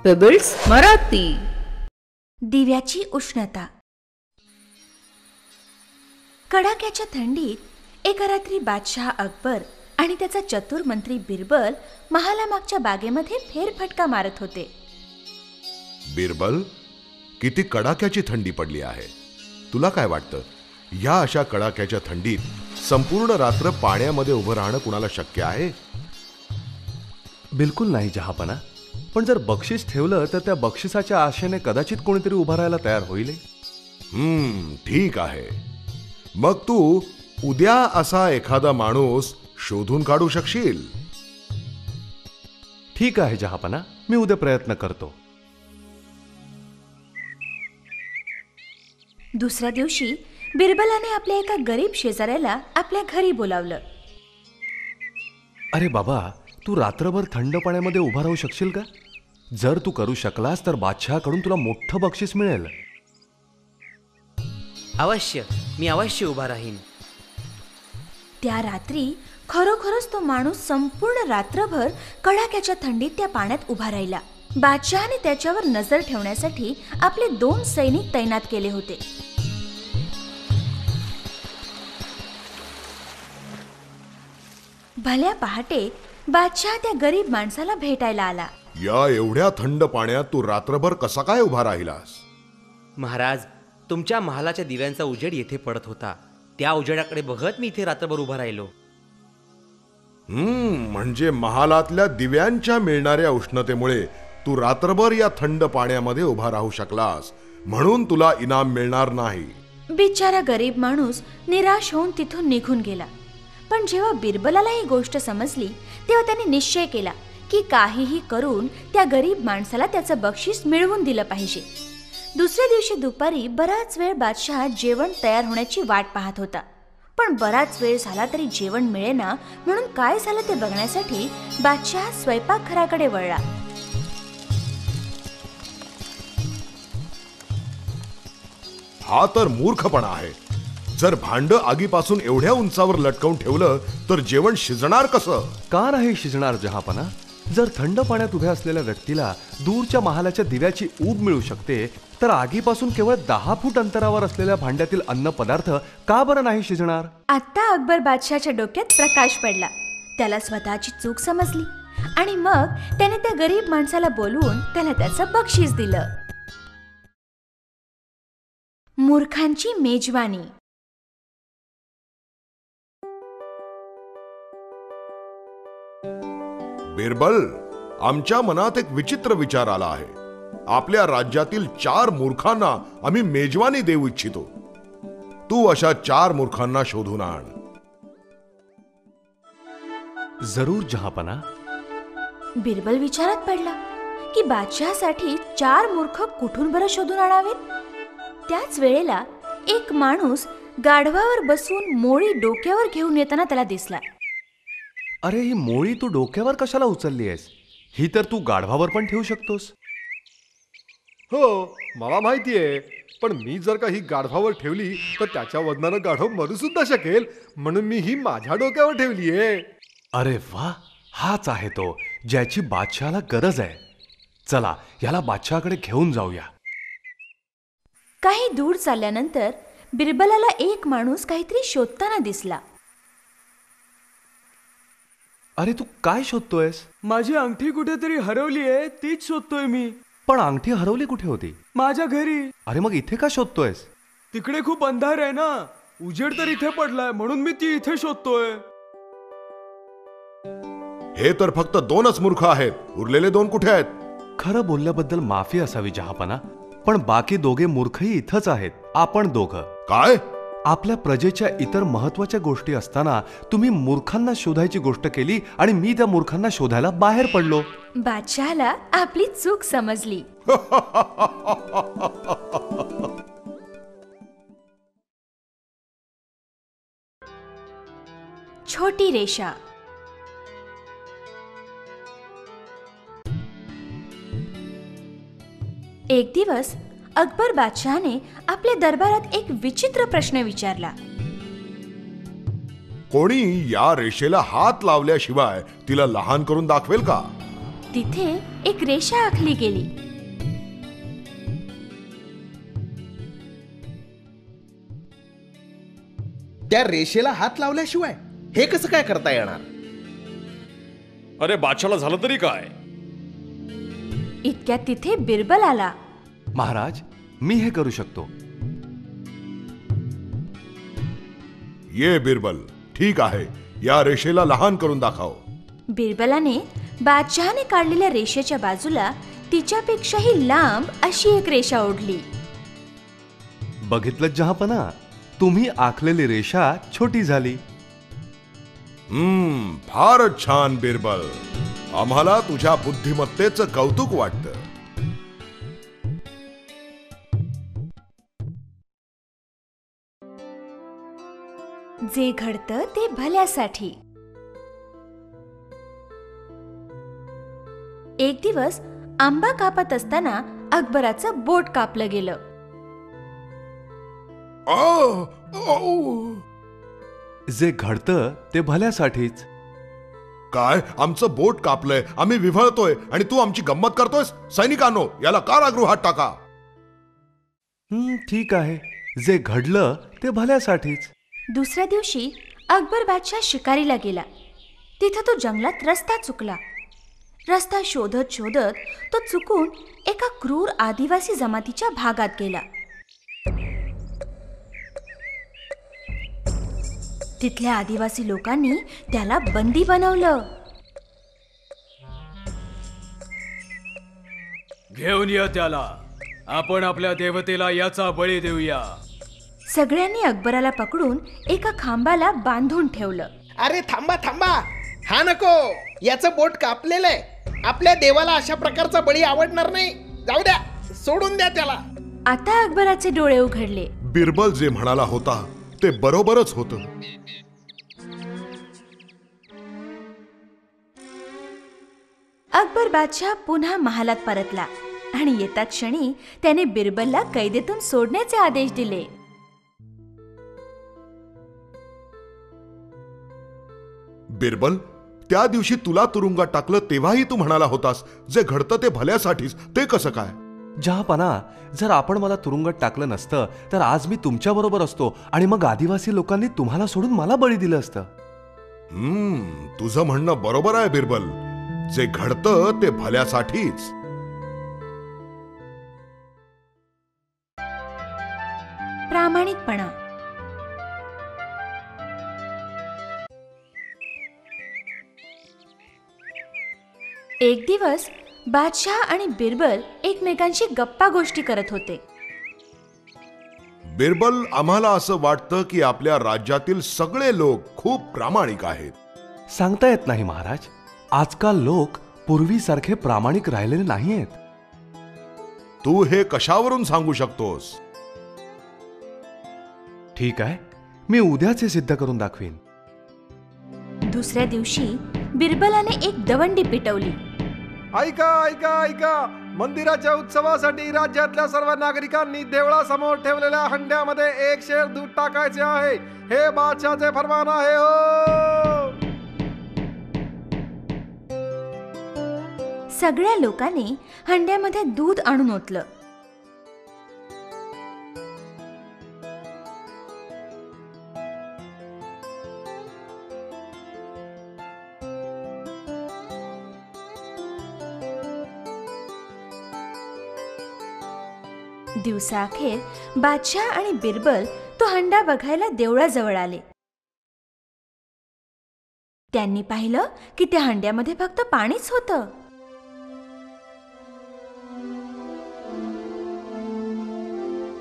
Pebbles Marathi. दिव्याची उष्णता. कडाक्याच्या थंडीत एका रात्री बादशाह अकबर आणि त्याचा चतुर मंत्री बिरबल महालामागच्या बागेमध्ये फेरफटका मारत होते. बिरबल, किती कडाक्याची थंडी पडली आहे. तुला काय वाटतं, या अशा कडाक्याच्या थंडीत संपूर्ण रात्र पाण्यामध्ये उभं राहणं कुणाला शक्य आहे? बिलकुल नाही जहापना. पण जर बक्षीस ठेवलं तर त्या बक्षिसाच्या आशेने कदाचित कोणीतरी उभा राहायला तयार होईल. ठीक आहे. मग तू उद्या असा एखादा माणूस शोधून काढू शकशील? ठीक आहे जहापना, मी उद्या प्रयत्न करतो. दुसऱ्या दिवशी बिरबलाने आपल्या एका गरीब शेजाऱ्याला आपल्या घरी बोलावलं. अरे बाबा, तू रात्रभर थंड पाण्यामध्ये उभा राहू शकशील का? जर तू करू शकलास तर बादशहाकडून तुला मोठं बक्षीस मिळेल. अवश्य, मी अवश्य उभा राहीन. त्या रात्री खरोखरच तो माणूस संपूर्ण रात्रभर कडाक्याच्या थंडीत त्या पाण्यात उभा राहिला. बादशहाने त्याच्यावर नजर ठेवण्यासाठी आपले 2 सैनिक तैनात केले होते. भल्या पहाटे बादशाह त्या गरीब माणसाला भेटायला आला. या एवढ्या थंड पाण्यात तू रात्रभर कसा काय उभा राहिलास? महाराज, तुमच्या महालाच्या दिव्यांचा उजेड येथे पडत होता. त्या उजेडाकडे बघत मी इथे रात्रभर उभा राहिलो. म्हणजे महालातल्या दिव्यांच्या मिळणाऱ्या उष्णतेमुळे तू रात्रभर या थंड पाण्यामध्ये उभा राहू शकलास, म्हणून तुला इनाम मिळणार नाही. बिचारा गरीब माणूस निराश होऊन तिथून निघून गेला. पण जेव्हा बिरबलाला ही गोष्ट समजली तेव्हा त्याने निश्चय केला की काहीही करून त्या गरीब माणसाला त्याचं बक्षीस मिळवून दिलं पाहिजे. दुसऱ्या दिवशी दुपारी बराच वेळ बादशाह जेवण तयार होण्याची वाट पाहत होता. पण बराच वेळ झाला तरी जेवण मिळेना, म्हणून काय झालं ते बघण्यासाठी बादशाह स्वयंपाकघराकडे वळला. हा तर मूर्खपणा आहे. जर भांड आगीपासून एवढ्या उंचावर लटकवून ठेवलं तर जेवण शिजणार कसं? का नाही शिजणार जहापना? जर थंड पाण्यात उभ्या असलेल्या व्यक्तीला दूरच्या महालाच्या दिव्याची ऊब मिळू शकते, तर आगीपासून केवळ 10 फूट अंतरावर असलेल्या भांड्यातील अन्न पदार्थ का बरं नाही शिजणार? आता अकबर बादशाहच्या डोक्यात प्रकाश पडला. त्याला स्वतःची चूक समजली आणि मग त्याने त्या गरीब माणसाला बोलवून त्याला त्याचं बक्षीस दिलं. मूर्खांची मेजवानी. बिरबल, आमच्या मनात एक विचित्र विचार आला आहे. आपल्या राज्यातील 4 मूर्खांना आम्ही मेजवानी देऊ इच्छितो. तू अशा 4 मूर्खांना शोधून आण. जरूर जहापना. बिरबल विचारात पडला की बादशहासाठी 4 मूर्ख कुठून बरं शोधून आणावेत. त्याच वेळेला एक माणूस गाढवावर बसून मोळी डोक्यावर घेऊन येताना त्याला दिसला. अरे, ही मोळी तू डोक्यावर कशाला उचलली आहेस? ही तर तू गाढवावर पण ठेवू शकतोस. हो, मला माहिती आहे. पण मी जर का ही गाढवावर ठेवली तर त्याच्या वजनानं गाढव मरू सुद्धा शकेल, म्हणून मी ही माझ्या डोक्यावर ठेवली आहे. अरे वा, हाच आहे तो ज्याची बादशहाला गरज आहे. चला, याला बादशहाकडे घेऊन जाऊया. काही दूर चालल्यानंतर बिरबलाला एक माणूस काहीतरी शोधताना दिसला. अरे, तू काय शोधतोयस? माझी अंगठी कुठेतरी हरवली आहे, तीच शोधतोय मी. पण अंगठी हरवली कुठे होती? माझ्या घरी. अरे, मग इथे का शोधतोयस? तिकडे खूप अंधार आहे ना, उजेड तर इथे पडलाय, म्हणून मी ती इथे शोधतोय. हे तर फक्त 2च मूर्ख आहेत. उरलेले 2 कुठे आहेत? खरं बोलल्याबद्दल माफी असावी जहापना, पण बाकी 2 मूर्खही इथंच आहेत. आपण 2. काय? आपल्या प्रजेच्या इतर महत्वाच्या गोष्टी असताना तुम्ही मूर्खांना शोधायची गोष्ट केली आणि मी त्या मूर्खांना शोधायला बाहेर पडलो. बादशहाला आपली चूक समजली. छोटी रेषा. एक दिवस अकबर बादशहाने आपल्या दरबारात एक विचित्र प्रश्न विचारला. कोणी या रेषेला हात लावल्याशिवाय तिला लहान करून दाखवेल का? तिथे एक रेषा आखली गेली. त्या रेषेला हात लावल्याशिवाय हे कसं काय करता येणार? अरे बादशाला झालं तरी काय? इतक्यात तिथे बिरबल आला. महाराज, मी हे करू शकतो. ये बिरबल, ठीक आहे, या रेषेला लहान करून दाखव. बिरबलाने बादशहाने काढलेल्या रेषेच्या बाजूला तिच्यापेक्षाही लांब अशी एक रेषा ओढली. बघितलं जहापना, तुम्ही आखलेली रेषा छोटी झाली. फारच छान बिरबल. आम्हाला तुझ्या बुद्धिमत्तेचं कौतुक वाटतं. जे घडतं ते भल्यासाठी. एक दिवस आंबा कापत असताना अकबराचं बोट कापलं गेलं. जे घडतं ते भल्यासाठीच. काय, आमचं बोट कापलंय, आम्ही विव्हळतोय आणि तू आमची गंमत करतोयस? सैनिकांनो, याला कारागृहात टाका. ठीक आहे, जे घडलं ते भल्यासाठीच. दुसऱ्या दिवशी अकबर बादशाह शिकारीला गेला. तिथं तो जंगलात रस्ता चुकला. रस्ता शोधत शोधत तो चुकून एका क्रूर आदिवासी जमातीच्या भागात गेला. तिथल्या आदिवासी लोकांनी त्याला बंदी बनवलं. घेऊन या त्याला. आपण आपल्या देवतेला याचा बळी देऊया. सगळ्यांनी अकबराला पकडून एका खांबाला बांधून ठेवलं. अरे थांबा थांबा, हा नको, याचं बोट कापलेलं आहे. आपल्या देवाला अशा प्रकारचा बळी आवडणार नाही. जाऊ द्या, सोडून द्या त्याला. आता अकबराचे डोळे उघडले. बिरबल जे म्हणाला होता ते बरोबरच होतं. अकबर बादशाह पुन्हा महालात परतला आणि येताच क्षणी त्याने बिरबलला कैदेतून सोडण्याचे आदेश दिले. बिरबल, त्या दिवशी तुला तुरुंगात टाकलं तेव्हाही तू म्हणाला होतास जे घडतं ते भल्यासाठीच. ते कसं काय? जहापना, जर आपण मला तुरुंगात टाकलं नसतं तर आज मी तुमच्या बरोबर असतो आणि मग आदिवासी लोकांनी तुम्हाला सोडून मला बळी दिलं असतं. तुझं म्हणणं बरोबर आहे बिरबल. जे घडतं ते भल्यासाठीच. प्रामाणिकपणा. एक दिवस बादशाह आणि बिरबल एकमेकांशी गप्पा गोष्टी करत होते. बिरबल, आम्हाला असं वाटतं की आपल्या राज्यातील सगळे लोक खूप प्रामाणिक आहेत. सांगता येत नाही महाराज. आजकाल लोक पूर्वीसारखे प्रामाणिक राहिलेले नाहीयेत. तू हे कशावरून सांगू शकतोस? ठीक आहे, मी उद्याच हे सिद्ध करून दाखवीन. दुसऱ्या दिवशी बिरबलाने एक दवंडी पिटवली. ऐका ऐका ऐका, मंदिराच्या उत्सवासाठी राज्यातल्या सर्व नागरिकांनी देवळासमोर ठेवलेल्या हंड्यामध्ये 1 शेर दूध टाकायचे आहे. हे बादशाचे फरमान आहे. हो, सगळ्या लोकांनी हंड्यामध्ये दूध आणून ओतलं. दिवसाअखेर बादशाह आणि बिरबल तो हंडा बघायला देवळाजवळ आले. त्यांनी पाहिलं की त्या हंड्यामध्ये फक्त पाणीच होतं.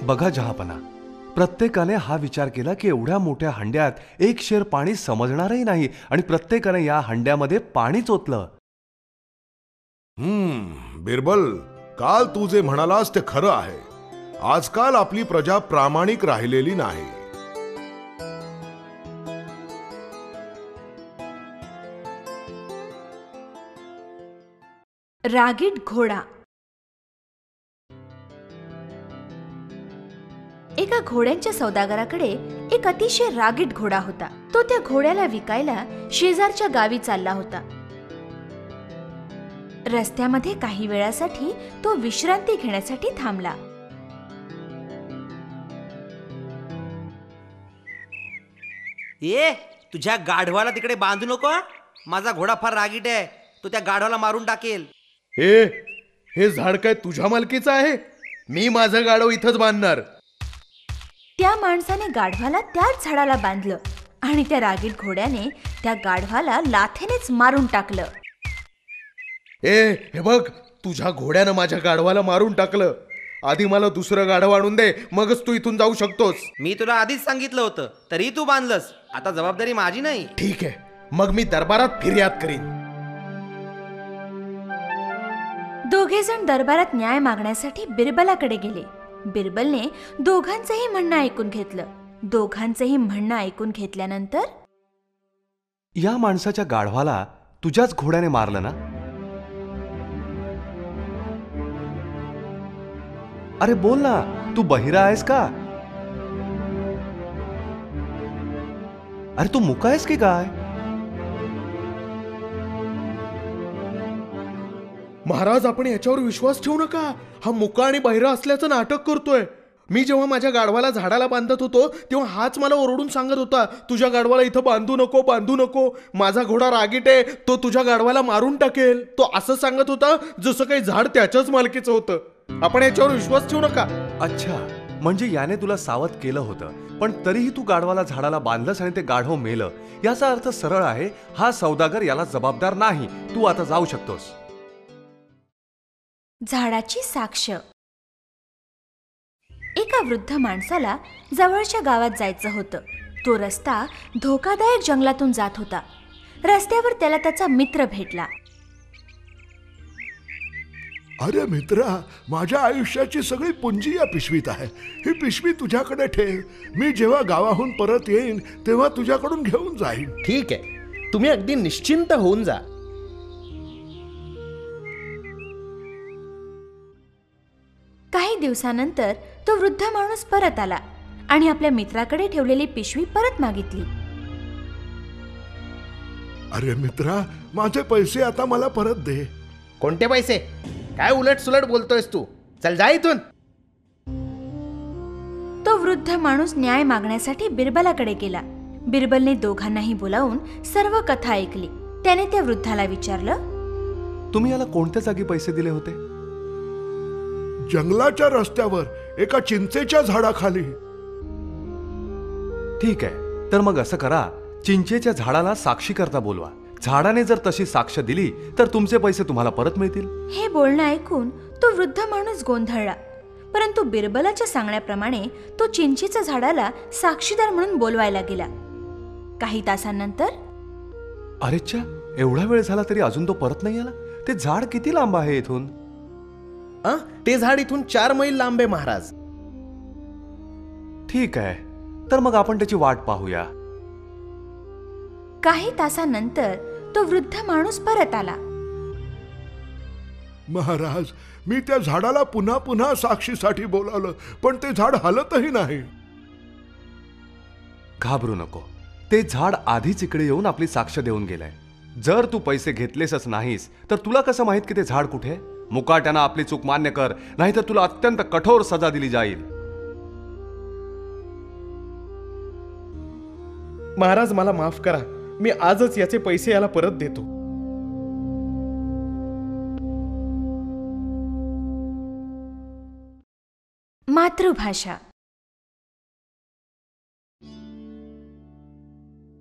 बघा जहापना, प्रत्येकाने हा विचार केला की एवढ्या मोठ्या हंड्यात 1 शेर पाणी समजणारही नाही आणि प्रत्येकाने या हंड्यामध्ये पाणीच ओतलं. बिरबल, काल तू जे म्हणालास ते खरं आहे. आजकाल आपली प्रजा प्रामाणिक राहिलेली नाही. रागीट घोडा. एका घोड्यांच्या सौदागराकडे एक अतिशय रागीट घोडा होता. तो त्या घोड्याला विकायला शेजारच्या गावी चालला होता. रस्त्यामध्ये काही वेळासाठी तो विश्रांती घेण्यासाठी थांबला. ए, तुझ्या गाढवाला तिकडे बांधू नको. माझा घोडा फार रागीट आहे, तो त्या गाढवाला मारून टाकेल. हे झाड काय तुझ्या मालकीचं आहे? मी माझं गाढव इथंच बांधणार. त्या माणसाने गाढवाला त्याच झाडाला बांधलं आणि त्या रागीट घोड्याने त्या गाढवाला लाथेनेच मारून टाकलं. हे बघ, तुझ्या घोड्यानं माझ्या गाढवाला मारून टाकलं. आधी मला दुसरं गाढव आणून दे, मगच तू इथून जाऊ शकतोस. मी तुला आधीच सांगितलं होतं, तरी तू बांधलंस. आता जबाबदारी माझी नाही. ठीक आहे, मग मी दरबारात फिर्याद करीन. दोघे जण दरबारात न्याय मागण्यासाठी बिरबलाकडे गेले. बिरबलने दोघांचंही म्हणणं ऐकून घेतलं. दोघांचंही म्हणणं ऐकून घेतल्यानंतर, या माणसाच्या गाढवाला तुझ्याच घोड्याने मारलं ना? अरे बोल ना, तू बहिरा आहेस का? अरे तू मुका आहेस की काय? महाराज, आपण याच्यावर विश्वास ठेवू नका. हा मुका आणि बहिरा असल्याचं नाटक करतोय. मी जेव्हा माझ्या गाढवाला झाडाला बांधत होतो तेव्हा हाच मला ओरडून सांगत होता, तुझ्या गाढवाला इथं बांधू नको, बांधू नको. माझा घोडा रागीट आहे, तो तुझ्या गाढवाला मारून टाकेल. तो असं सांगत होता जसं काही झाड त्याच्याच मालकीचं होतं. आपण याच्यावर विश्वास ठेवू नका. अच्छा, म्हणजे याने तुला सावध केलं होतं, पण तरीही तू गाढवाला झाडाला बांधलंस आणि ते गाढव मेलं. याचा अर्थ सरळ आहे, हा सौदागर याला जबाबदार नाही. तू आता जाऊ शकतोस. झाडाची साक्ष. एका वृद्ध माणसाला जवळच्या गावात जायचं होतं. तो रस्ता धोकादायक जंगलातून जात होता. रस्त्यावर त्याला त्याचा मित्र भेटला. अरे मित्रा, माझ्या आयुष्याची सगळी पुंजी या पिशवीत आहे. ही पिशवी तुझ्याकडे ठेव. मी जेव्हा गावाहून परत येईन तेव्हा तुझ्याकडून घेऊन जाईन. ठीक आहे, तुम्ही अगदी निश्चिंत होऊन जा. काही दिवसानंतर तो वृद्ध माणूस परत आला आणि आपल्या मित्राकडे ठेवलेली पिशवी परत मागितली. अरे मित्रा, माझे पैसे आता मला परत दे. कोणते पैसे? काय उलट सुलट बोलतोयस तू? चल जा इथून. तो वृद्ध माणूस न्याय मागण्यासाठी बिरबलाकडे गेला. बिरबलने दोघांनाही बोलावून सर्व कथा ऐकली. त्याने त्या वृद्धाला विचारलं, तुम्ही याला कोणत्या जागी पैसे दिले होते? जंगलाच्या रस्त्यावर एका चिंचेच्या झाडाखाली. ठीक आहे, तर मग असं करा, चिंचेच्या झाडाला साक्षी करता बोलवा. झाडाने जर तशी साक्ष दिली तर तुमचे पैसे तुम्हाला परत मिळतील. हे बोलणं ऐकून तो वृद्ध माणूस गोंधळला. परंतु बिरबलाच्या सांगण्याप्रमाणे तो चिंचेच्या झाडाला साक्षीदार म्हणून बोलवायला गेला. काही तासांनंतर, अरेच्छा, एवढा वेळ झाला तरी अजून तो परत नाही आला. ते झाड किती लांब आहे इथून? ते झाड इथून 4 मैल लांब आहे महाराज. ठीक आहे, तर मग आपण त्याची वाट पाहूया. काही तासांनंतर तो वृद्ध माणूस परत आला. महाराज, मी त्या झाडाला पुन्हा पुन्हा साक्षीसाठी बोलावलं, पण ते झाड हलतही नाही. घाबरू नको, ते झाड आधीच इकडे येऊन आपली साक्ष देऊन गेलंय. जर तू पैसे घेतलेसच नाहीस तर तुला कसं माहित की ते झाड कुठे? मुकाट्यानं आपली चूक मान्य कर, नाहीतर तुला अत्यंत कठोर सजा दिली जाईल. महाराज, मला माफ करा. मी आजच याचे पैसे याला परत देतो. मातृभाषा.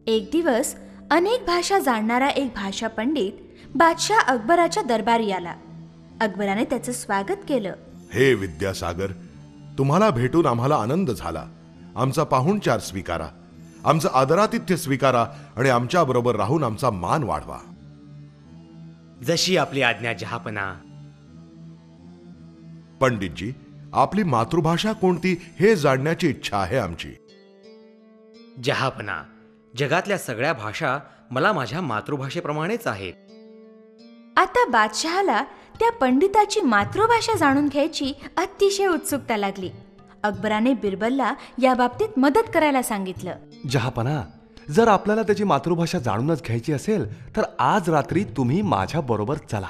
एक दिवस अनेक भाषा जाणणारा एक भाषा पंडित बादशाह अकबराच्या दरबारी आला. अकबराने त्याचं स्वागत केलं. हे विद्यासागर, तुम्हाला भेटून आम्हाला आनंद झाला. आमचा पाहुणचार स्वीकारा, आमचं आदरातिथ्य स्वीकारा आणि आमच्या बरोबर राहून आमचा मान वाढवा. जशी आपली आज्ञा जहापना. पंडितजी, आपली मातृभाषा कोणती हे जाणण्याची इच्छा आहे आमची. जहापना, जगातल्या सगळ्या भाषा मला माझ्या मातृभाषेप्रमाणेच आहेत. आता बादशहाला त्या पंडिताची मातृभाषा जाणून घ्यायची अतिशय उत्सुकता लागली. अकबराने बिरबलला या बाबतीत मदत करायला सांगितलं. जहापना, जर आपल्याला त्याची मातृभाषा जाणूनच घ्यायची असेल तर आज रात्री तुम्ही माझ्या बरोबर चला.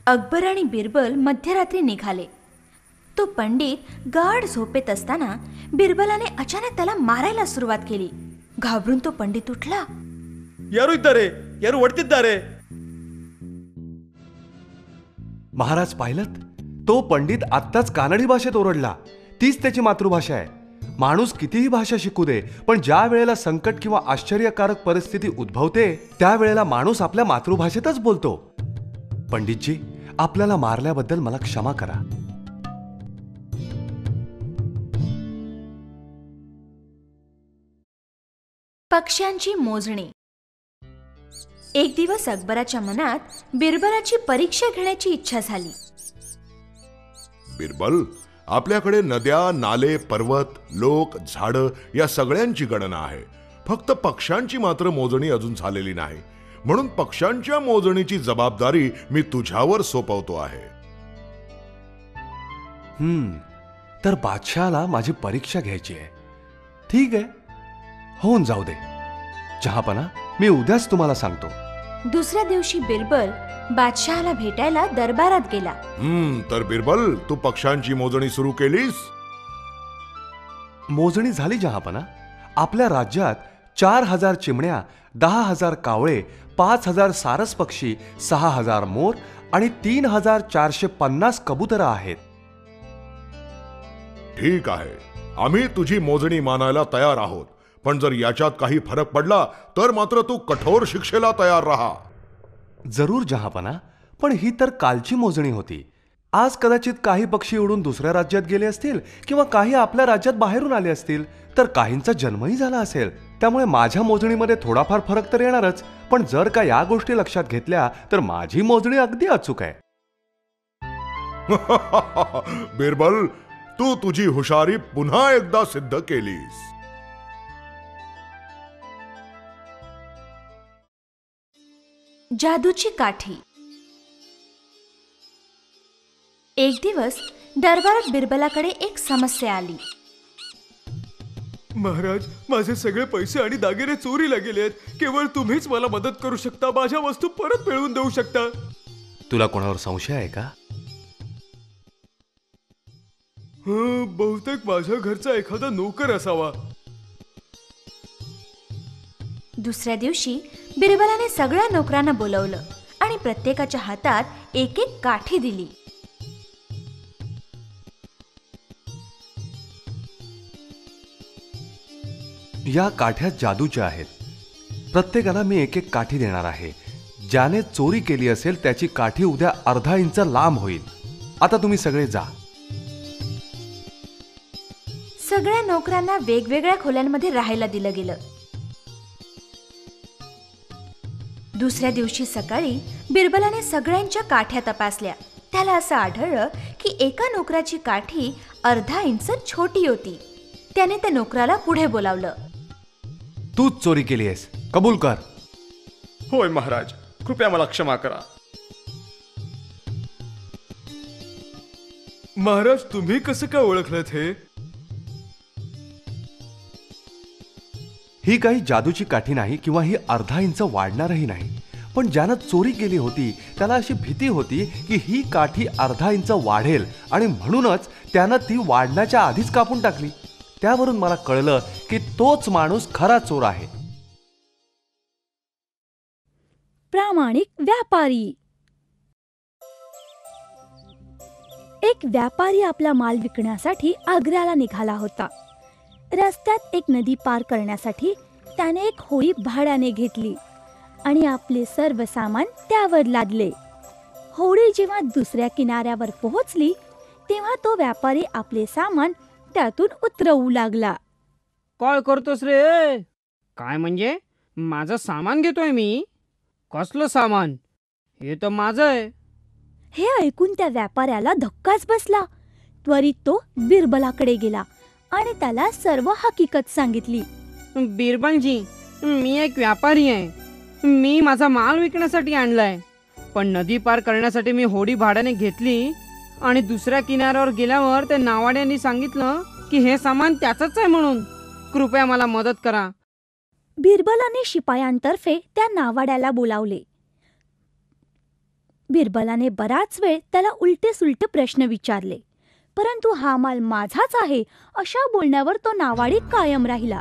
अकबर आणि बिरबल मध्यरात्री निघाले. तो पंडित गाढ झोपेत असताना बिरबलाने अचानक त्याला मारायला सुरुवात केली. घाबरून तो पंडित उठला. यारू इद्दारे यारू ಒಡ್ತಿದ್ದಾರೆ. महाराज पाहिलत, तो पंडित आत्ताच कानडी भाषेत ओरडला. तीच त्याची मातृभाषा आहे. माणूस कितीही भाषा शिकू दे, पण ज्या वेळेला संकट किंवा आश्चर्यकारक परिस्थिती उद्भवते त्यावेळेला माणूस आपल्या मातृभाषेतच बोलतो. पंडितजी, आपल्याला मारल्याबद्दल मला क्षमा करा. पक्ष्यांची मोजणी. एक दिवस अकबराच्या मनात बिरबलाची परीक्षा घेण्याची इच्छा झाली. बिरबल, आपल्याकडे नद्या, नाले, पर्वत, लोक, झाडं या सगळ्यांची गणना आहे. फक्त पक्ष्यांची मात्र मोजणी अजून झालेली नाही. म्हणून पक्ष्यांच्या मोजणीची जबाबदारी मी तुझ्यावर सोपवतो आहे. तर बादशहाला माझी परीक्षा घ्यायची आहे. ठीक आहे, होऊन जाऊ दे. जहापना, मी उद्याच तुम्हाला सांगतो. दुसऱ्या दिवशी बिरबल बादशहाला भेटायला दरबारात गेला. तर बिरबल, तू पक्ष्यांची मोजणी सुरू केलीस? मोजणी झाली जहापना. आपल्या राज्यात 4000 चिमण्या, 10,000 कावळे, 5,000 सारस पक्षी, 6,000 मोर आणि 3,450 कबुतर आहेत. ठीक आहे, आम्ही तुझी मोजणी मानायला तयार आहोत. पण जर याच्यात काही फरक पडला तर मात्र तू कठोर शिक्षेला तयार राहा. जरूर जहापना, पण ही तर कालची मोजणी होती. आज कदाचित काही पक्षी उडून दुसऱ्या राज्यात गेले असतील किंवा काही आपल्या राज्यात बाहेरून आले असतील, तर काहींचा जन्मही झाला असेल. त्यामुळे माझ्या मोजणीमध्ये थोडाफार फरक तर येणारच. पण जर का या गोष्टी लक्षात घेतल्या तर माझी मोजणी अगदी अचूक आहे. बिरबल, तू तुझी हुशारी पुन्हा एकदा सिद्ध केलीस. जादूची काठी. एक दिवस दरबारात बिरबलाकडे एक समस्या आली. महाराज, माझे सगळे पैसे आणि दागिने चोरीला गेलेत. केवळ तुम्हीच मला मदत करू शकता. माझ्या वस्तू परत मिळवून देऊ शकता. तुला कोणावर संशय आहे का? बहुतेक माझ्या घरचा एखादा नोकर असावा. दुसऱ्या दिवशी बिरबलाने सगळ्या नोकरांना बोलवलं आणि प्रत्येकाच्या हातात एक एक काठी दिली. या काठ्या जादूच्या आहेत. प्रत्येकाला मी एक एक काठी देणार आहे. ज्याने चोरी केली असेल त्याची काठी उद्या अर्धा इंच लांब होईल. आता तुम्ही सगळे जा. सगळ्या नोकरांना वेगवेगळ्या खोल्यांमध्ये राहायला दिलं गेलं. दुसऱ्या दिवशी सकाळी बिरबलाने सगळ्यांच्या काठ्या तपासल्या. त्याला असं आढळलं की एका नोकराची काठी अर्धा इंच छोटी होती. त्याने त्या नोकराला पुढे बोलावलं. तूच चोरी केली आहेस, कबूल कर. होय महाराज, कृपया मला क्षमा करा. महाराज, तुम्ही कसं काय ओळखलत हे? ही काही जादूची काठी नाही किंवा ही अर्धा इंच वाढणारही नाही. पण ज्यानं चोरी केली होती त्याला अशी भीती होती की ही काठी अर्धा इंच वाढेल आणि म्हणूनच त्यानं ती वाढण्याच्या आधीच कापून टाकली. त्यावरून मला कळलं की तोच माणूस खरा चोर आहे. प्रामाणिक व्यापारी. एक व्यापारी आपला माल विकण्यासाठी आग्र्याला निघाला होता. रस्त्यात एक नदी पार करण्यासाठी त्याने एक होडी भाड्याने घेतली आणि आपले सर्व सामान त्यावर लादले. होडी जेव्हा दुसऱ्या किनाऱ्यावर पोहोचली तेव्हा तो व्यापारी आपले सामान त्यातून उतरवू लागला. काय करतोस रे? काय म्हणजे? माझं सामान घेतोय मी? कसलं सामान? हे तर माझं आहे. हे ऐकून त्या व्यापाऱ्याला धक्काच बसला. त्वरित तो बिरबलाकडे गेला आणि त्याला सर्व हकीकत सांगितली. बिरबलजी, मी एक व्यापारी आहे. मी माझा माल विकण्यासाठी आणलाय. पण नदी पार करण्यासाठी मी होडी भाड्याने घेतली आणि दुसऱ्या किनाऱ्यावर गेल्यावर त्या नावाड्यांनी सांगितलं की हे सामान त्याचंच आहे म्हणून. कृपया मला मदत करा. बिरबलाने शिपायांतर्फे त्या नावाड्याला बोलावले. बिरबलाने बराच वेळ त्याला उलटे सुलटे प्रश्न विचारले, परंतु हा माल माझाच आहे अशा बोलण्यावर तो नावाडी कायम राहिला.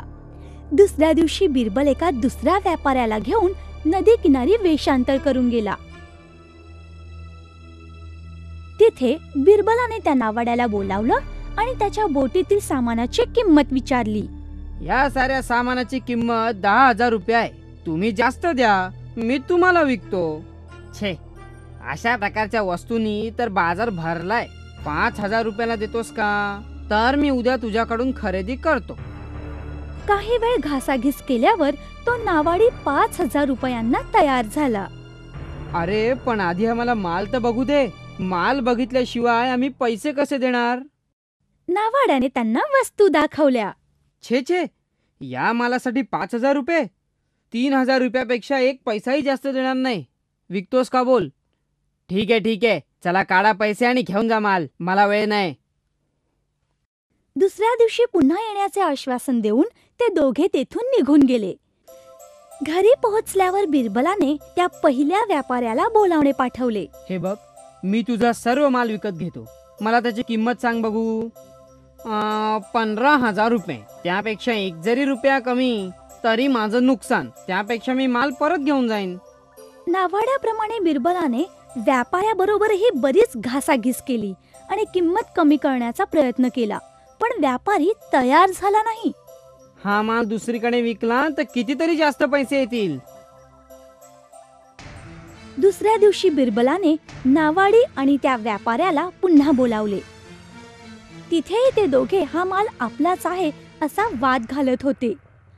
दुसऱ्या दिवशी बिरबल एका दुसऱ्या व्यापाऱ्याला घेऊन नदी किनारी वेषांतर करून गेला. तिथे बिरबलाने त्या नावाड्याला बोलावलं आणि त्याच्या बोटीतील सामानाची किंमत विचारली. या साऱ्या सामानाची किंमत 10,000 रुपये आहे. तुम्ही जास्त द्या, मी तुम्हाला विकतो. छे, अशा प्रकारच्या वस्तूंनी तर बाजार भरलाय. 5,000 रुपयाला देतोस का? तर मी उद्या तुझ्याकडून खरेदी करतो. काही वेळ घासाघीस केल्यावर तो नावाडी 5,000 रुपयांना तयार झाला. अरे पण आधी आम्हाला माल तर बघू दे. माल बघितल्याशिवाय आम्ही पैसे कसे देणार? नावाड्याने त्यांना वस्तू दाखवल्या. छे छे, या मालासाठी 5,000 रुपये? 3,000 रुपयापेक्षा एक पैसाही जास्त देणार नाही. विकतोस का बोल? ठीक आहे, चला काढा पैसे आणि घेऊन जा माल. मला वेळ नाही. दुसऱ्या दिवशी पुन्हा येण्याचे आश्वासन देऊन ते दोघे तेथून निघून गेले. घरी पोहोचल्यावर बिरबलाने त्या पहिल्या व्यापाऱ्याला बोलावणे पाठवले. हे बघ, मी तुझा सर्व माल विकत घेतो. मला त्याची किंमत सांग बघू. 15,000 रुपये. त्यापेक्षा एक जरी रुपया कमी तरी माझं नुकसान. त्यापेक्षा मी माल परत घेऊन जाईन. नावाड्याप्रमाणे बिरबलाने व्यापाऱ्याबरोबरही बरीच घासाघीस केली आणि किंमत कमी करण्याचा प्रयत्न केला, पण व्यापारी तयार झाला नाही. हा माल दुसरीकडे विकला तर कितीतरी जास्त पैसे येतील. दुसऱ्या दिवशी बिरबलाने नावाडी आणि त्या व्यापाऱ्याला पुन्हा बोलावले. तिथेही ते दोघे हा माल आपलाच आहे असा वाद घालत होते.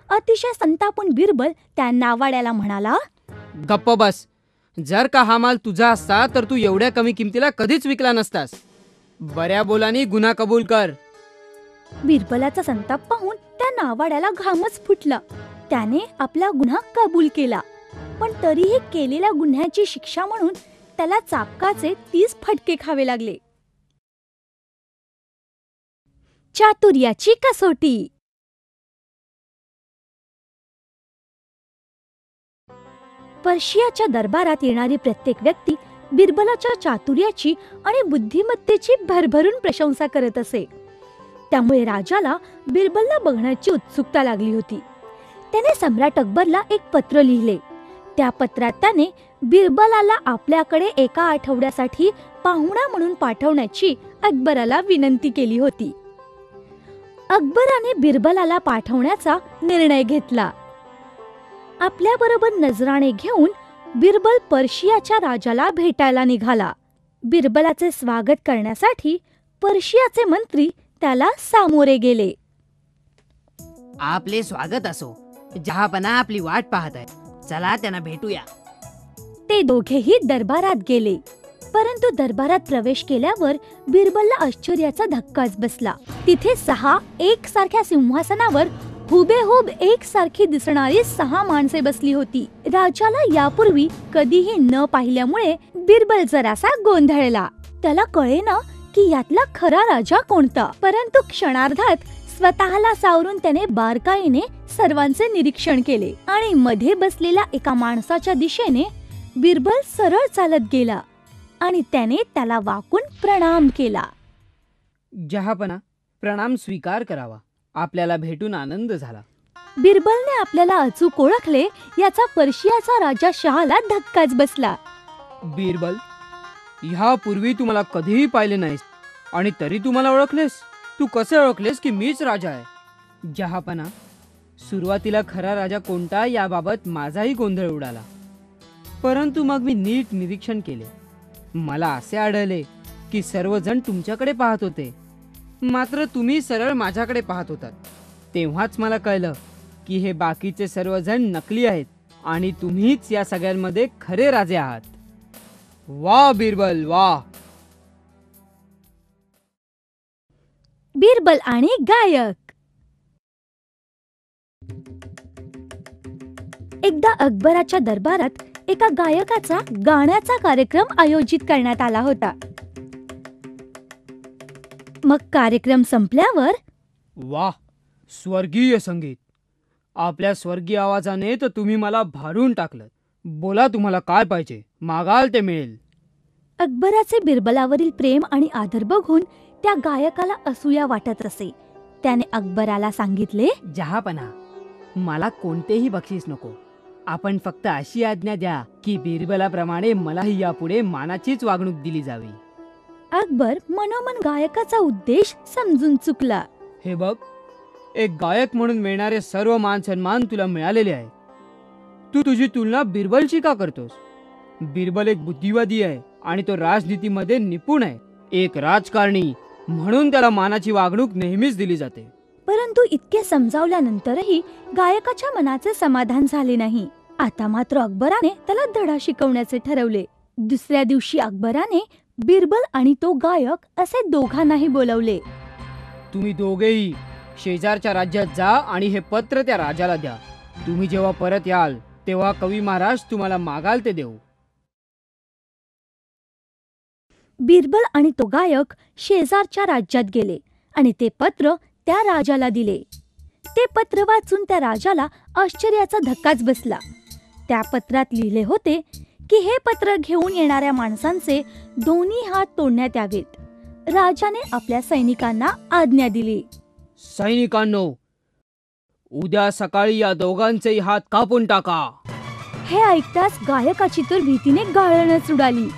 अतिशय संतापून बिरबल त्या नावाड्याला म्हणाला, गप्प बस. जर का हा माल तुझा असता तर तू एवढ्या कमी किमतीला कधीच विकला नसतास. बऱ्या बोलानी गुन्हा कबूल कर. बिरबलाचा संताप पाहून त्या नावाड्याला घामच फुटला. त्याने आपला गुन्हा कबूल केला, पण तरीही केलेल्या गुन्ह्याची शिक्षा म्हणून त्याला चाबकाचे 30 फटके खावे लागले. चातुर्याची कसोटी. पर्शियाच्या दरबारात येणारी प्रत्येक व्यक्ती बिरबलाच्या चातुर्याची आणि बुद्धिमत्तेची भरभरून प्रशंसा करत असे. त्यामुळे राजाला बिरबलला बघण्याची उत्सुकता लागली होती. त्याने सम्राट अकबरला एक पत्र लिहिले. त्या पत्रात त्याने बिरबलाला आपल्याकडे एका आठवड्यासाठी पाहुणा म्हणून पाठवण्याची अकबराला विनंती केली होती. अकबराने बिरबलाला पाठवण्याचा निर्णय घेतला. आपल्याबरोबर नजराणे घेऊन बिरबल पर्शियाच्या राजाला भेटायला निघाला. बिरबलाचे स्वागत करण्यासाठी पर्शियाचे मंत्री त्याला सामोरे गेले. आपले स्वागत असो. जहापना आपली वाट पाहत आहे. चला त्यांना भेटूया. ते दोघेही दरबारात गेले, परंतु दरबारात प्रवेश केल्यावर बिरबलला आश्चर्याचा धक्काच बसला. तिथे 6 एकसारख्या सिंहासनावर हुबेहूब एकसारखी दिसणारी 6 माणसे बसली होती. राजाला यापूर्वी कधीही न पाहिल्यामुळे बिरबल जरासा गोंधळला. त्याला कळेना की यातला खरा राजा कोणता, परंतु क्षणार्धात स्वतःला सावरून त्याने बारकाईने सर्वांचे निरीक्षण केले आणि मध्ये बसलेल्या एका माणसाच्या दिशेने बिरबल सरळ चालत गेला आणि त्याने त्याला वाकून प्रणाम केला. जहापना, प्रणाम स्वीकार करावा. आपल्याला भेटून आनंद झाला. बिरबलने आपल्याला अचूक ओळखले याचा पर्शियाचा राजा शहाला धक्काच बसला. बिरबल, ह्यापूर्वी तू मला कधीही पाहिले नाहीस आणि तरी तू मला ओळखलेस. तू कसे ओळखलेस की मीच राजा आहे? जहापना, सुरुवातीला खरा राजा कोणता याबाबत माझाही गोंधळ उडाला, परंतु मग मी नीट निरीक्षण केले. मला असे आढळले की सर्वजण तुमच्याकडे पाहत होते, मात्र तुम्ही सरळ माझ्याकडे पाहत होतात. तेव्हाच मला कळलं की हे बाकीचे सर्वजण नकली आहेत आणि तुम्हीच या सगळ्यांमध्ये खरे राजे आहात. वाह बिरबल, वाह. बिरबल आणि गायक. एकदा अकबराच्या दरबारात एका गायकाचा गाण्याचा कार्यक्रम आयोजित करण्यात आला होता. मग कार्यक्रम संपल्यावर, वाह, स्वर्गीय संगीत. आपल्या स्वर्गीय आवाजाने तर तुम्ही मला भारून टाकलं. बोला, तुम्हाला काय पाहिजे, मागाल ते मिळेल. अकबराचे बिरबलावरील प्रेम आणि आदर बघून त्या गायकाला असूया वाटत असे. त्याने अकबराला सांगितले, जहापना, मला कोणतेही बक्षीस नको. आपण फक्त अशी आज्ञा द्या की बिरबलाप्रमाणे मलाही यापुढे मानाचीच वागणूक दिली जावी. अकबर मनोमन गायकाचा उद्देश समजून चुकला. हे बघ, एक गायक म्हणून मिळणारे सर्व मान सन्मान तुला मिळालेले आहे. तू तुझी तुलना बिरबलशी का करतोस? बिरबल एक बुद्धिवादी आहे आणि तो राजनीतीमध्ये निपुण आहे. एक राजकारणी म्हणून त्याला मानाची वागणूक नेहमीच दिली जाते. परंतु इतके समजावल्यानंतरही गायकाच्या मनाचे समाधान झाले नाही. आता मात्र अकबराने त्याला धडा शिकवण्याचे ठरवले. दुसऱ्या दिवशी अकबराने बिरबल आणि तो गायक असे दोघांनाही बोलवले. तुम्ही दोघेही शेजारच्या राज्यात जा आणि हे पत्र त्या राजाला द्या. तुम्ही जेव्हा परत याल तेव्हा कवी महाराज तुम्हाला मागाल ते देऊ. बिरबल आणि तो गायक शेजारच्या राज्यात गेले आणि ते पत्र त्या राजाला दिले. ते पत्र वाचून त्या राजाला आश्चर्याचा धक्काच बसला. त्या पत्रात लिहिले होते की हे पत्र घेऊन येणाऱ्या माणसांचे दोन्ही हात तोडण्यात यावेत. राजाने आपल्या सैनिकांना आज्ञा दिली. सैनिकांनो, उद्या सकाळी या दोघांचेही हात कापून टाका. हे ऐकताच गायकाची तर भीतीने गाळणच उडाली.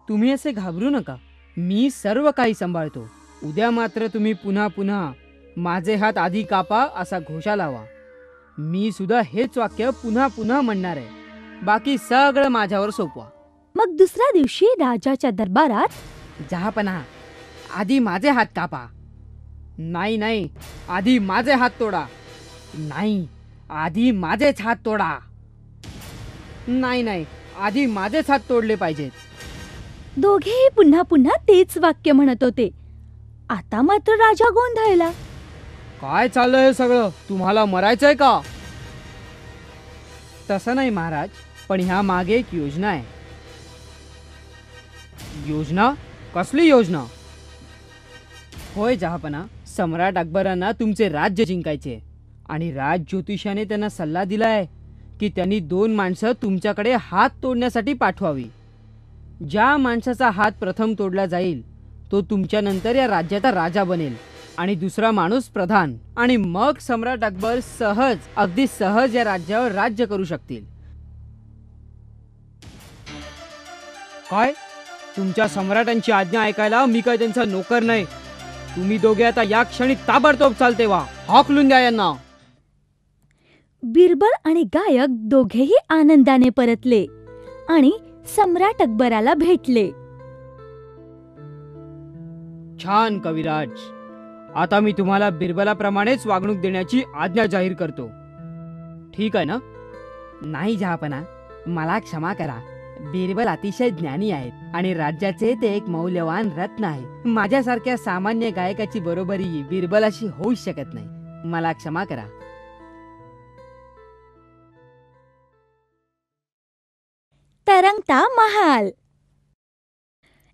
तुम्ही असे घाबरू नका, मी सर्व काही सांभाळतो. उद्या मात्र तुम्ही पुन्हा पुन्हा माझे हात आधी कापा असा घोषा लावा. मी सुद्धा हेच वाक्य पुन्हा पुन्हा म्हणणार आहे. बाकी सगळं माझ्यावर सोपवा. मग दुसऱ्या दिवशी राजाच्या दरबारात, जहापना, आधी माझे हात कापा. नाही नाही, आधी माझे हात तोडा. नाही, आधी माझेच हात तोडा. नाही नाही, आधी माझेच हात तोडले पाहिजेत. दोघेही पुन्हा पुन्हा तेच वाक्य म्हणत होते. आता मात्र राजा गोंधळला. काय चाललंय हे सगळं? तुम्हाला मरायचंय का? तसं नाही महाराज, पण ह्या मागे एक योजना आहे. योजना? कसली योजना? होय जहापना, सम्राट अकबरांना तुमचे राज्य जिंकायचे आणि राज ज्योतिषाने त्यांना सल्ला दिलाय की त्यांनी 2 माणसं तुमच्याकडे हात तोडण्यासाठी पाठवावी. ज्या माणसाचा हात प्रथम तोडला जाईल तो तुमच्यानंतर या राज्याचा राजा बनेल आणि दुसरा माणूस प्रधान, आणि मग सम्राट अकबर सहज, अगदी सहज या राज्यावर राज्य करू शकतील. काय? तुमच्या सम्राटांची आज्ञा ऐकायला मी काय त्यांचा नोकर नाही. तुम्ही दोघे आता या क्षणी ताबडतोब चालते व्हा. हाकलून द्या यांना. बिरबल आणि गायक दोघेही आनंदाने परतले आणि सम्राट अकबराला भेटले. छान कविराज, आता मी तुम्हाला बिरबलाप्रमाणेच वागणूक देण्याची आज्ञा जाहीर करतो. ठीक आहे ना? नाही जहापना, मला क्षमा करा. बिरबल अतिशय ज्ञानी आहेत आणि राज्याचे ते एक मौल्यवान रत्न आहे. माझ्यासारख्या सामान्य गायकाची बरोबरी बिरबलाशी होऊ शकत नाही. मला क्षमा करा. तरंगता महाल.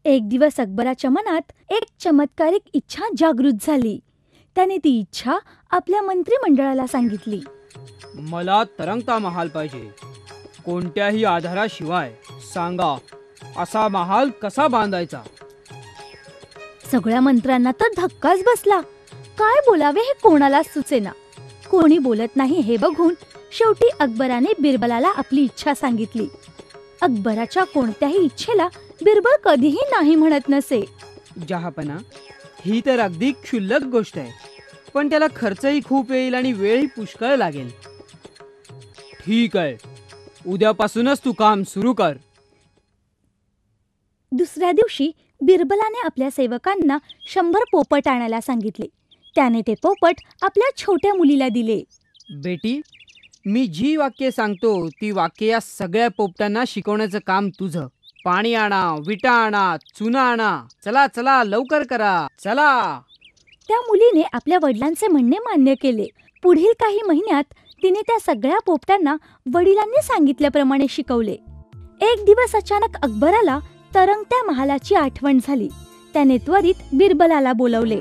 एक दिवस अकबराच्या मनात एक चमत्कारिक इच्छा जागृत झाली. त्याने ती इच्छा आपल्या मंत्रिमंडळाला सांगितली. मला तरंगता महाल पाहिजे. कोणत्याही आधाराशिवाय सांगा, असा महाल कसा बांधायचा? सगळ्या मंत्र्यांना तर धक्काच बसला. काय बोलावे हे कोणाला सुचेना. कोणी बोलत नाही हे बघून शेवटी अकबराने बिरबलाला आपली इच्छा सांगितली. अकबराच्या कोणत्याही इच्छेला बिरबल कधीही नाही म्हणत नसे. जहापना, ही तर अगदी क्षुल्लक गोष्ट आहे, पण त्याला खर्चही खूप येईल आणि वेळही पुष्कळ लागेल. ठीक आहे, उद्यापासूनच तू काम सुरू कर. दुसऱ्या दिवशी बिरबलाने आपल्या सेवकांना 100 पोपट आणायला सांगितले. त्याने ते पोपट आपल्या छोट्या मुलीला दिले. बेटी, मी जी वाक्ये सांगतो ती वाक्ये या सगळ्या पोपटांना शिकवण्याचं काम तुझं. पाणी आणा, विटा आणा, चुना आणा. चला चला, लवकर करा, चला. त्या मुलीने आपल्या वडिलांचे म्हणणे मान्य केले. पुढील काही महिन्यात तिने त्या सगळ्या पोपटांना वडिलांनी सांगितल्याप्रमाणे शिकवले. एक दिवस अचानक अकबराला तरंगत्या महालाची आठवण झाली. त्याने त्वरित बिरबलाला बोलवले.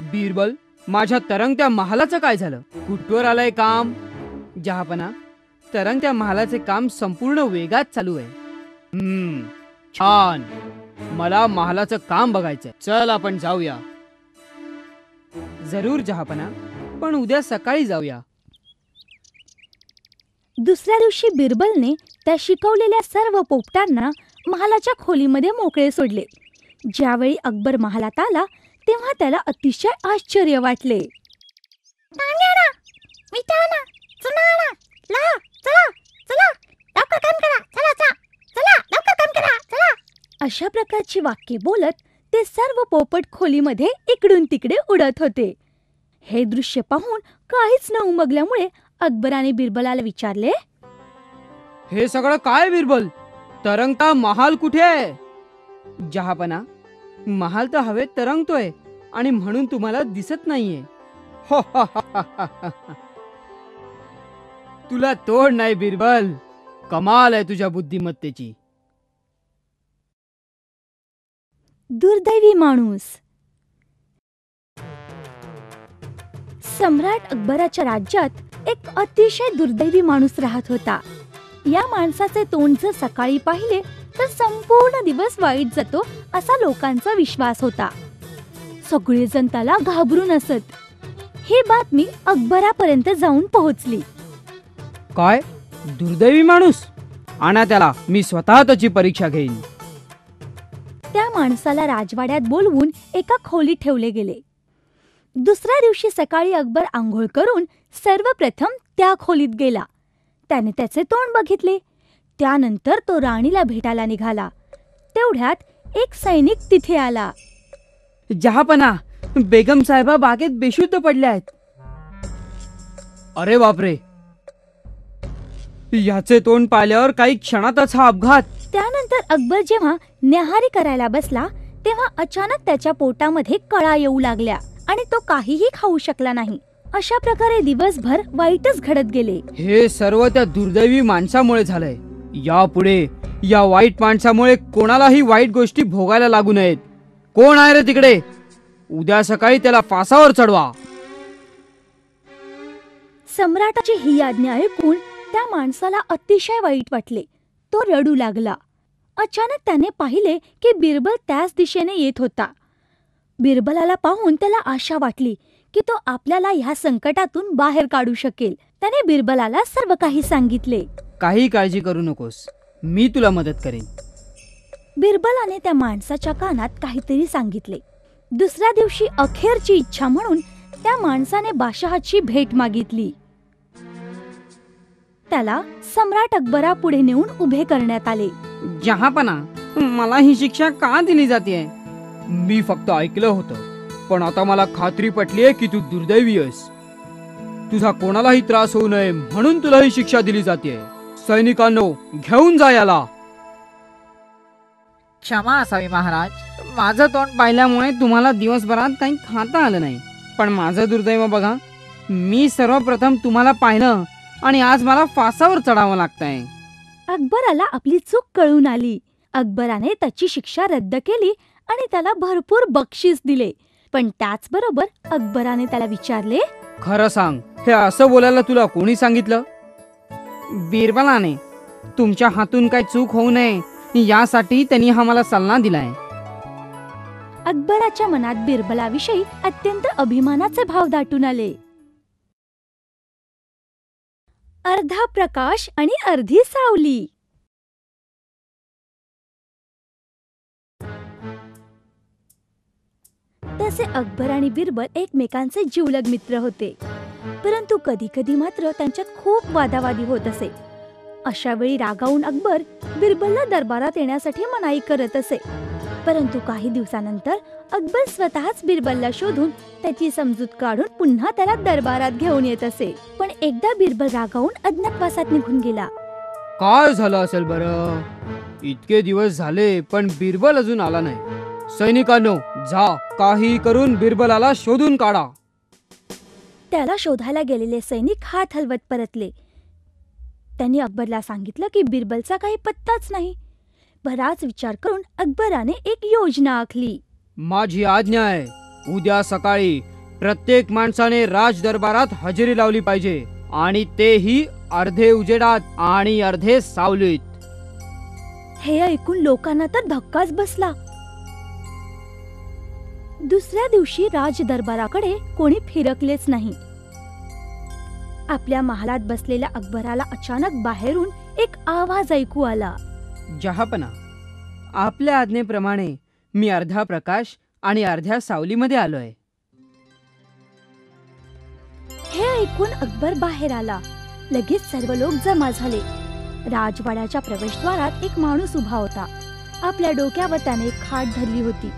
बिरबल, माझ्या तरंगत्या महालाचं काय झालं? कुठवर आलंय काम? जहापना, तरंगत्या महालाचे काम संपूर्ण वेगात चालू आहे. छान. मला महालाचं काम बघायचंय. चल आपण जाऊया. जरूर जहापना, पण उद्या सकाळी जाऊया. दुसऱ्या दिवशी बिरबलने त्या शिकवलेल्या सर्व पोपटांना महालाच्या खोलीमध्ये मोकळे सोडले. ज्यावेळी अकबर महालात आला तेव्हा त्याला अतिशय आश्चर्य वाटले. अशा प्रकारची वाक्ये बोलत ते सर्व पोपट खोलीमध्ये इकडून तिकडे उडत होते. हे दृश्य पाहून काहीच न उमगल्यामुळे अकबराने बिरबलाला विचारले, हे सगळं काय बिरबल? तरंगता महाल कुठे आहे? जहापना, महाल तर हवेत तरंगतोय आणि म्हणून तुम्हाला दिसत नाहीये. तुला तोड नाही बिरबल. कमाल आहे तुझ्या बुद्धिमत्तेची. दुर्दैवी माणूस. सम्राट अकबराच्या राज्यात एक अतिशय दुर्दैवी माणूस राहत होता. या माणसाचे तोंड जर सकाळी पाहिले तर संपूर्ण दिवस वाईट जातो असा लोकांचा विश्वास होता. सगळेजण त्याला घाबरून असत. ही बातमी अकबरापर्यंत जाऊन पोहोचली. काय दुर्दैवी माणूस? आणा त्याला, मी स्वतः त्याची परीक्षा घेईन. त्या माणसाला राजवाड्यात बोलवून एका खोलीत ठेवले गेले. दुसऱ्या दिवशी सकाळी अकबर आंघोळ करून सर्वप्रथम त्या खोलीत गेला. त्याने त्याचे तोंड बघितले. त्यानंतर तो राणीला भेटायला निघाला. तेवढ्यात एक सैनिक तिथे आला. जहापना, बेगम साहेबा बागेत बेशुद्ध पडल्या आहेत. अरे बापरे, याचे तोंड पाहिल्यावर काही क्षणातच हा अपघात. त्यानंतर अकबर जेव्हा न्याहारी करायला बसला तेव्हा अचानक त्याच्या पोटामध्ये कळा येऊ लागल्या आणि तो काहीही खाऊ शकला नाही. अशा प्रकारे दिवसभर वाईटच घडत गेले. हे सर्व त्या दुर्दैवी माणसामुळे झालंय. यापुढे या वाईट माणसामुळे कोणालाही वाईट गोष्टी भोगायला लागू नयेत. कोण आहे रे तिकडे? उद्या सकाळी त्याला फासावर चढवा. सम्राटाची ही आज्ञा ऐकून त्या माणसाला अतिशय वाईट वाटले. तो रडू लागला. अचानक त्याने पाहिले की बिरबल त्याच दिशेने येत होता. बिरबलाला पाहून त्याला आशा वाटली की तो आपल्याला ह्या संकटातून बाहेर काढू शकेल. त्याने बिरबलाला सर्व काही सांगितले. काही काळजी करू नकोस, मी तुला मदत करेन. बिरबलाने त्या माणसाच्या कानात काहीतरी सांगितले. दुसऱ्या दिवशी अखेरची इच्छा म्हणून त्या माणसाने बादशहाची भेट मागितली. त्याला सम्राट अकबरा पुढे नेऊन उभे करण्यात आले. जहापना, मला ही शिक्षा का दिली जाते? मी फक्त ऐकलं होतं, पण आता मला खात्री पटलीये की तू दुर्दैवी आहेस. तुझा कोणालाही त्रास होऊ नये म्हणून तुला ही शिक्षा दिली जाते. सैनिकांनो, घेऊन जा याला. क्षमा असावी महाराज, माझं तोंड पाहिल्यामुळे तुम्हाला दिवसभरात काही खाता आलं नाही. पण माझं दुर्दैव बघा, मी सर्वप्रथम तुम्हाला पाहिलं आणि आज मला फासावर चढावं लागतंय. अकबराला आपली चूक कळून आली. अकबराने त्याची शिक्षा रद्द केली आणि त्याला भरपूर बक्षीस दिले. पण त्याचबरोबर अकबराने त्याला विचारले, खरं सांग, हे असं बोलायला तुला कोणी सांगितलं? बिरबलाने. तुमच्या हातून काही चूक होऊ नये यासाठी त्यांनी हा मला सल्ला दिलाय. अकबराच्या मनात बिरबलाविषयी अत्यंत अभिमानाचे भाव दाटून आले. अर्धा प्रकाश आणि अर्धी सावली. तसे अकबर आणि बिरबल एकमेकांचे जिवलग मित्र होते. परंतु कधी कधी मात्र त्यांच्यात खूप वादावादी होत असे. अशा वेळी रागावून अकबर बिरबलला दरबारात येण्यासाठी मनाई करत असे. परंतु काही दिवसानंतर अकबर स्वतःच बिरबलला शोधून त्याची समजूत काढून पुन्हा त्याला दरबारात घेऊन येत असे. पण एकदा बिरबल रागावून अज्ञातवासात निघून गेला. काय झालं असेल बरं? इतके दिवस झाले पण बिरबल अजून आला नाही. सैनिकांनो, जा, काही करून बिरबलाला शोधून काढा. त्याला शोधायला गेलेले सैनिक हात हलवत परतले. त्यांनी अकबरला सांगितलं की बिरबलचा काही पत्ताच नाही. बराच विचार करून अकबराने एक योजना आखली. माझी आज्ञा आहे, उद्या सकाळी प्रत्येक माणसाने राज दरबारात हजेरी लावली पाहिजे आणि तेही अर्धे उजेडात आणि अर्धे सावलीत. हे ऐकून लोकांना तर धक्काच बसला. दुसऱ्या दिवशी राज दरबाराकडे कोणी फिरकलेच नाही. आपल्या महालात बसलेल्या अकबराला अचानक बाहेरून एक आवाज ऐकू आला. जहापना, आपल्या आज्ञेप्रमाणे मी अर्धा प्रकाश आणि अर्ध्या सावलीमध्ये आलोय. हे ऐकून अकबर बाहेर आला. लगेच सर्व लोक जमा झाले. राजवाड्याच्या प्रवेशद्वारात एक माणूस उभा होता. आपल्या डोक्यावर त्याने खाट धरली होती.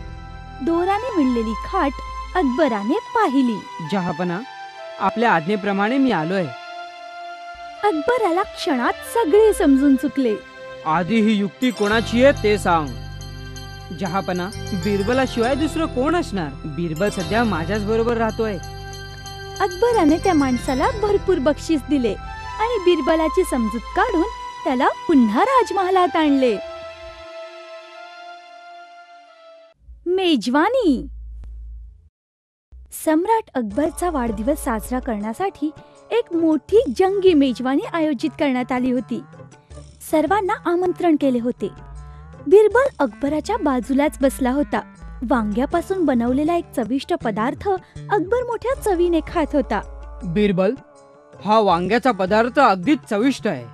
दोराने विणलेली खाट अकबराने पाहिली. जहापना, आपल्या आज्ञेप्रमाणे मी आलोय. अकबराला क्षणात सगळे समजून चुकले. आधी ही युक्ती कोणाची आहे ते सांग. जहापना, बिरबलाशिवाय दुसरं कोण असणार? बिरबल सध्या माझ्याच बरोबर राहतोय. अकबराने त्या माणसाला भरपूर बक्षीस दिले आणि बिरबलाची समजूत काढून त्याला पुन्हा राजमहालात आणले. मेजवानी. सम्राट अकबरचा वाढदिवस साजरा करण्यासाठी एक मोठी जंगी मेजवानी आयोजित करण्यात आली होती. सर्वांना आमंत्रण केले होते. बिरबल अकबराच्या बाजूलाच बसला होता. वांग्यापासून बनवलेला एक चविष्ट पदार्थ अकबर मोठ्या चवीने खात होता. बिरबल, हा वांग्याचा पदार्थ अगदीच चविष्ट आहे.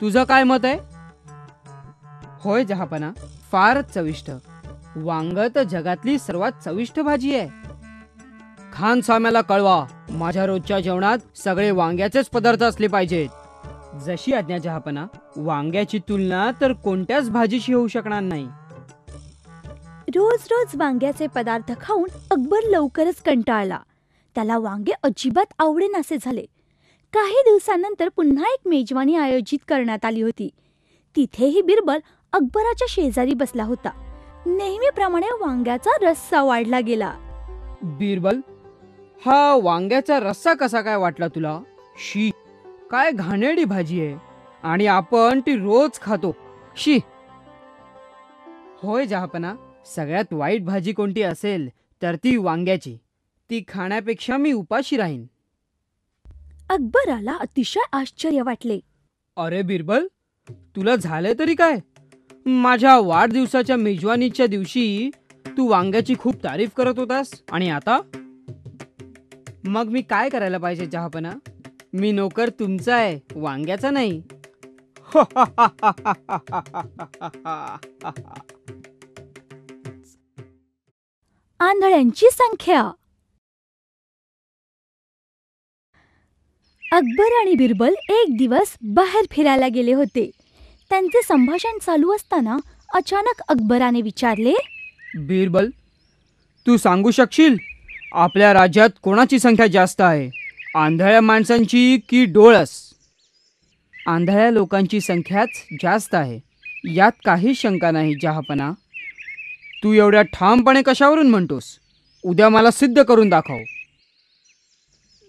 तुझं काय मत आहे? होय जहापना, फारच चविष्ट. वांग तर जगातली सर्वात चविष्ट भाजी आहे. खान साम्याला कळवा, माझ्या रोजच्या जेवणात सगळे वांग्याचेच पदार्थ असले पाहिजेत. जशी आज्ञा जहापना. वांग्याची तुलना तर कोणत्याच भाजीशी होऊ शकणार नाही. रोज रोज वांग्याचे पदार्थ खाऊन अकबर लवकरच कंटाळला. त्याला वांगे अजिबात आवडेनासे झाले. काही दिवसांनंतर पुन्हा एक मेजवानी आयोजित करण्यात आली होती. तिथेही बिरबल अकबराच्या शेजारी बसला होता. नेहमीप्रमाणे वांग्याचा रस्सा वाढला गेला. बिरबल, हा वांग्याचा रस्सा कसा काय वाटला तुला? शी, काय घाणेरडी भाजी आहे आणि आपण ती रोज खातो. शी. होय जहापना, सगळ्यात वाईट भाजी कोणती असेल तर ती वांग्याची. ती खाण्यापेक्षा मी उपाशी राहीन. अकबराला अतिशय आश्चर्य वाटले. अरे बिरबल, तुला झाले तरी काय? माझ्या वाढदिवसाच्या मेजवानीच्या दिवशी तू वांग्याची खूप तारीफ करत होतास आणि आता? मग मी काय करायला पाहिजे जहापना? मी नोकर तुमचा आहे, वांग्याचा नाही. आंधळ्यांची संख्या. अकबर आणि बिरबल एक दिवस बाहेर फिरायला गेले होते. त्यांचे संभाषण चालू असताना अचानक अकबराने विचारले, बिरबल, तू सांगू शकशील आपल्या राज्यात कोणाची संख्या जास्त आहे, आंधळ्या माणसांची की डोळस? आंधळ्या लोकांची संख्याच जास्त आहे, यात काही शंका नाही जहापना. तू एवढ्या ठामपणे कशावरून म्हणतोस? उद्या मला सिद्ध करून दाखव.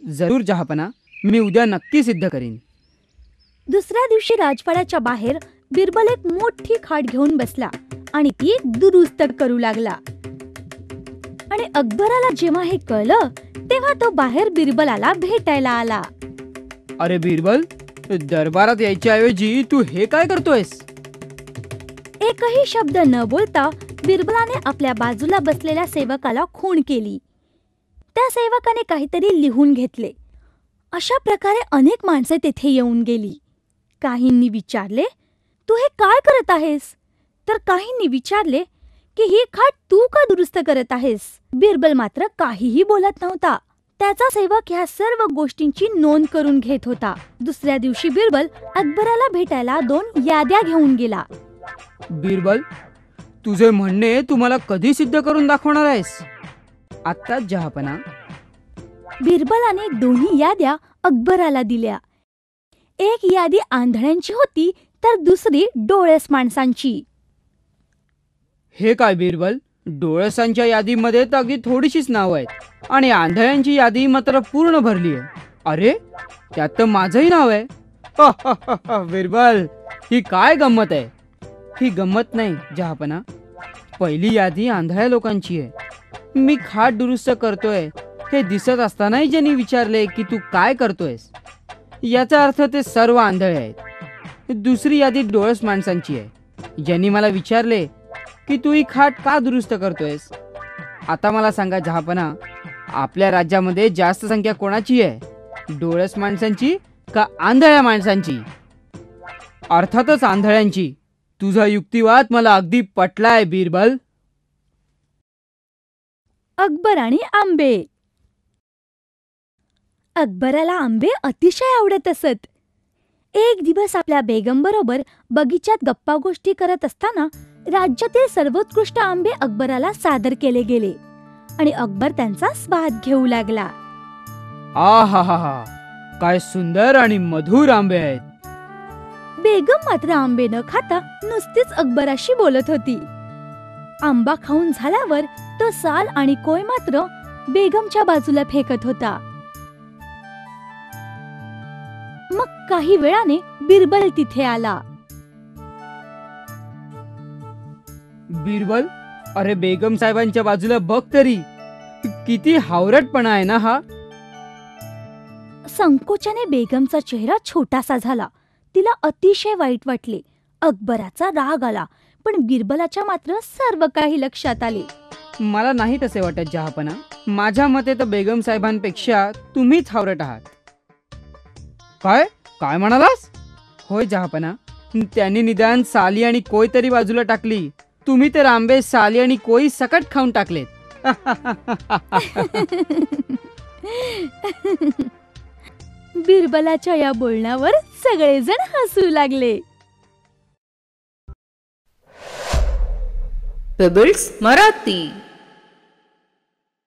जरूर जहापना, मी उद्या नक्की सिद्ध करीन. दुसऱ्या दिवशी राजवाड्याच्या बाहेर बिरबल एक मोठी खाट घेऊन बसला आणि ती दुरुस्त करू लागला. आणि अकबराला जेव्हा हे कळलं तेव्हा तो बाहेर बिरबलाला भेटायला आला. अरे बिरबल, दरबारात यायच्या ऐवजी तू हे काय करतोयस? एकही शब्द न बोलता बिरबलाने आपल्या बाजूला बसलेल्या सेवकाला खूण केली. त्या सेवकाने काहीतरी लिहून घेतले. अशा प्रकारे अनेक माणसे तेथे येऊन गेली. काहींनी विचारले, तू हे काय करत आहेस? तर काहींनी विचारले की ही खाट तू का दुरुस्त करत आहेस? बिरबल मात्र काहीही बोलत नव्हता. त्याचा सेवक ह्या सर्व गोष्टींची नोंद करून घेत होता. दुसऱ्या दिवशी बिरबल अकबराला भेटायला 2 याद्या घेऊन गेला. बिरबल, तुझे म्हणणे तू मला कधी सिद्ध करून दाखवणार आहेस? आत्ताच जहापना. बिरबलाने दोन्ही याद्या अकबराला दिल्या. एक यादी आंधळ्यांची होती तर दुसरी डोळस माणसांची. हे काय बिरबल, डोळसांच्या यादीमध्ये तर अगदी थोडीशीच नावं आहेत आणि आंधळ्यांची यादी मात्र पूर्ण भरली आहे. अरे, त्यात तर माझंही नाव आहे. बिरबल, ही काय गंमत आहे? ही गंमत नाही जहापना. पहिली यादी आंधळ्या लोकांची आहे. मी खाट दुरुस्त करतोय हे दिसत असतानाही ज्यांनी विचारले की तू काय करतोयस, याचा अर्थ ते सर्व आंधळे आहेत. दुसरी यादी डोळस माणसांची आहे, ज्यांनी मला विचारले की तू ही खाट का दुरुस्त करतोयस. आता मला सांगा जहापना, आपल्या राज्यामध्ये जास्त संख्या कोणाची आहे, डोळस माणसांची का आंधळ्या माणसांची? अर्थातच आंधळ्यांची. तुझा युक्तिवाद मला अगदी पटलाय बिरबल. अकबर आणि आंबे. अकबराला आंबे अतिशय आवडत असत. एक दिवस आपल्या बेगम बरोबर बगीच्यात गप्पा गोष्टी करत असताना राज्यातील सर्वोत्कृष्ट आंबे अकबराला सादर केले गेले आणि अकबर त्यांचा स्वाद घेऊ लागला. आहाहा, काय सुंदर आणि मधुर आंबे आहेत. बेगम मात्र आंबे न खाता नुसतीच अकबराशी बोलत होती. आंबा खाऊन झाल्यावर तो साल आणि कोय मात्र बेगमच्या बाजूला फेकत होता. मग काही वेळाने बिरबल तिथे आला. बिरबल, अरे बेगम साहेबांच्या बाजूला बघ तरी, किती हावरटपणा आहे ना हा. संकोचाने बेगमचा चेहरा छोटासा झाला. तिला अतिशय वाईट वाटले. अकबराचा राग आला, पण बिरबलाच्या मात्र सर्व काही लक्षात आले. मला नाही तसे वाटत जहापना. माझ्या मते तर बेगम साहेबांपेक्षा तुम्हीच हावरट आहात. काय काय म्हणालास? होय जहापना, त्यांनी निदान साली आणि कोय तरी बाजूला टाकली. तुम्ही तर आंबे साली आणि कोई सकट खाऊन टाकलेत. बिरबलाच्या या बोलण्यावर सगळेजण हसू लागले. पेबल्स मराठी.